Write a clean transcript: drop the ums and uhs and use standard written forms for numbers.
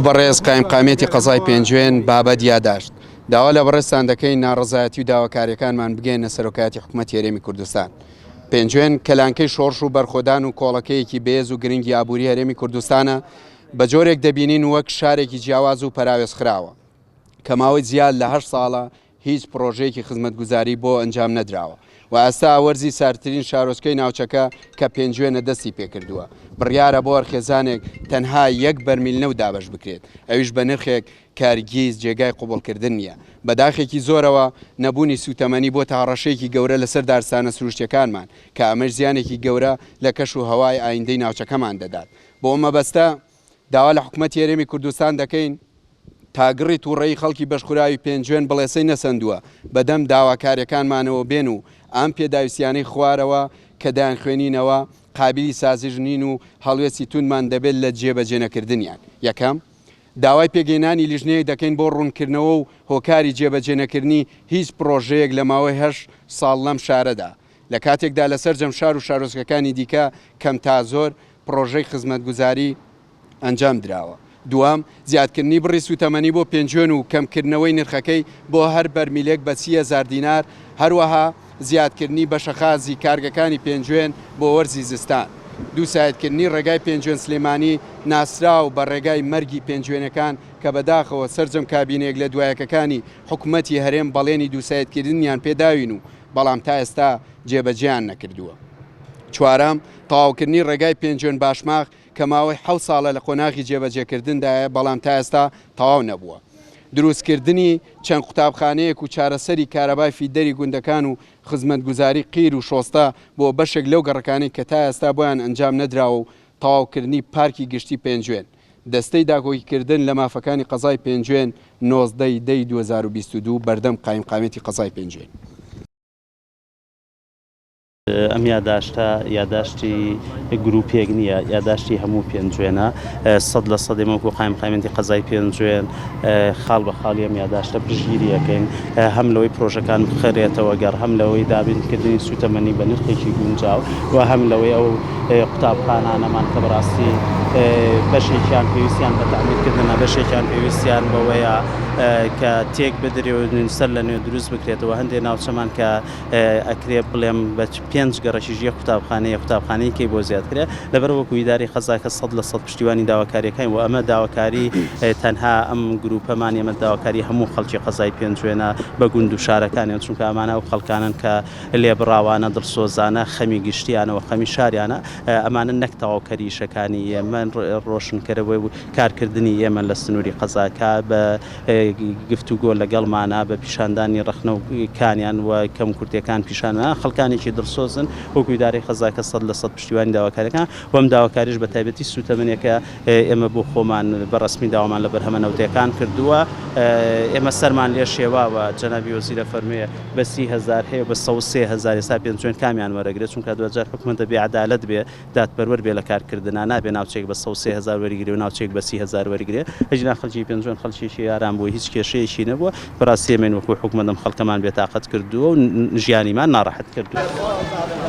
بەڕێز قایمقامێتی قەزای پێنجوێن بابەت یاداشت داوا لە بەڕێستان دەکەین ناڕەزایەتی و داواکاریەکانمان بگەێنە سەرۆکایەتی حکوومەت هێرێمی کوردستان. پێنجوێن کەلانکەی شۆڕش و بەرخۆدان و کۆڵەکەیەکی بێز و گرنگی ئابووری هەرێمی کوردستانە بە جۆرێک دەبینین وەک شارێکی جیاواز و پەراوێزخراوە کە ماوەی زیاد لە 8 ساڵە هیچ پرۆژەیەکی خزمەتگوزاری بۆ ئەنجام نەدراوە و ئاستا ئاوەرزی سارترین شارۆچکەی ناوچەکە کە پێنجوێنە دەستی پێکردووە بڕیارە بۆ هەرخێزانێک تەنها 1 بەرمیل نەو دابەش بکرێت ئەویش بە نرخێک کارگیز جێگای قوبڵکردن نییە بەداخێکی زۆرەوە نەبوونی سوتەمەنی بۆ تاڕەشەیەکی گەورە لەسەر دارستانە سروشتیەکانمان کە ئەمەش زیانێکی گەورە لە کەش و هەوای ئایندەی ناوچەکەمان دەدات بۆ مەبەستە داوا لە حکوومەتی هێرێمی کوردستان دەکەین تاگڕی تووڕێی خەڵکی بەشخوراوی پێنجوێن بڵێسەی نەسەندووە بەدەم داواکاریەکانمانەوە بێن و ئەم پێداویستیانەی خوارەوە کە دایان خوێنینەوە قابلی سازش نین و هەڵوێستی تونمان دەبێت لە جێبەجێنەکردنیان. یەکەم داوای پێگەێنانی لیژنەیەک دەکەین بۆ ڕوونکردنەوە و هۆکاری جێبەجێنەکردنی هیچ پرۆژەیەک لە ماوەی 8 ساڵ لەم شارەدا لە کاتێکدا لەسەر جەمشار و شارۆچکەکانی دیکە کەم تا زۆر پرۆژەی خزمەتگوزاری ئەنجام دراوە. دوام زیادکردنی بڕی سوتەمەنی بۆ پێنجوێن و کەمکردنەوەی نرخەکەی بۆ هەر بەرمیلێک بە 30,000 دینار هەروەها زیادکردنی بەشەخازی کارگەکانی پێنجوێن بۆ وەرزی زستان. دووسایدکردنی ڕێگای پێنجوێن سلێمانی ناسرا و بە ڕێگای مەرگی پێنجوێنەکان کە بەداخەوە سەرجەم کابینێک لە دوایەکەکانی حکوومەتی هەرێم بەڵێنی دووسایدکردنیان پێداوین و بەڵام تا ئێستا جێبەجێیان نەکردووە. چوارام تەواوکردنی ڕێگای پێنجوێن باشماغ کە ماوەی 7 ساڵە لە قۆناغی جێبەجێکردندایە بەڵام تا ئێستا تەواو نەبووە. دروستکردنی چەند قوتابخانەیەک و چارەسەری کارەبای فیدەری گوندەکان و خزمەتگوزاری قیر و شۆستە بۆ بەشێک لەو گەڕەکانی کە تا ئێستا بۆیان ئەنجام نەدراوە و تەواوکردنی پارکی گشتی پێنجوێن. دەستەی داگۆیکردن لە مافەکانی قەزای پێنجوێن 19/2022 بەردەم قایمقامێتی قەزای پێنجوێن. ئەم یاداشتی گروپێک نییە یاداشتی هەموو پێنجوێنە 100% ئێمەوەکو قایمقامێتی قەزای پێنجوێن خاڵ بە خاڵی ئەم یاداشتە پشتگیری یەکەین هەم لەوەی پرۆژەکان بخەرێتەوە گەڕ هەم لەوەی دابینکردنی سوتەمەنی بە نرخێکی گونجاو و هەم لەوەی ئەو قوتابخانانەمان کە بەڕاستی بەشێکیان پێویستیان بە تەعمیرکردنە بەشێکیان پێویستیان بەوەیە کە تێک بدرێ سەر لە نوێ دروست بکرێتەوە هەندێک ناوچەمان کە ئەکرێ بڵێم بە 5 گەڕەشیش یەک قوتابخانەیەکی بۆ زیادکرێ لەبەر وەکو ئیداری قەزاکە 100% پشتیوانی داواکاریەکەین و ئەمە داواکاری تەنها ئەم گروپەمان ئێمە داواکاری هەموو خەڵکی قەزای پێنجوێنە بە گوند و شارەکانیان چونکە ئەمانە و خەڵکانن کە لێبڕاوانە دڵسۆزانە خەمی گشتیانەوە خەمی شاریانە ئەمانە نەک تەواوکەریشەکانی ئێمە ڕۆشنکەرەوەی و کارکردنی ئێمە لە سنووری قەزاکە بە گفتوگۆ لەگەڵمانە بە پیشاندانی ڕەخنەوەکانیان و کەم کورتەکان پیشانە خەڵکانێکی دڵسۆزن وەکو ئیدارەی قەزاکە 100% پشتیوانی داواکاریەکان وەم داواکاریش بە تایبەتی سوتەمەنێکە ئێمە بۆ خۆمان بەڕسمی داوامان لە بەرهەمە نەوتەکان کردووە ئێمە سەرمان لێ شێواوە جەنابی وەزیرە فەرموویە بە 30,000 هەیە بە 103,000 ئێستا پێنجوێن کامیان وەرەگرێت چونکە دوجار حکومەتە بێعەدالەت بێ دادپەروەر بێ لە کارکردنا نابێ ناوچێک بە 103,000 وەرگرێ و ناوچێک بە 30,000 وەرگرێ هەجنا خەڵکی پێنجوێن خەڵکیشی ئارام بوو هیچ کێشەیەکی نەبووە بەڕاستی ئێمە وەکو حکومەت ئەم خەڵکەمان بێتاقەت کردووە و ژیانیمان ناڕەحەت کردووە.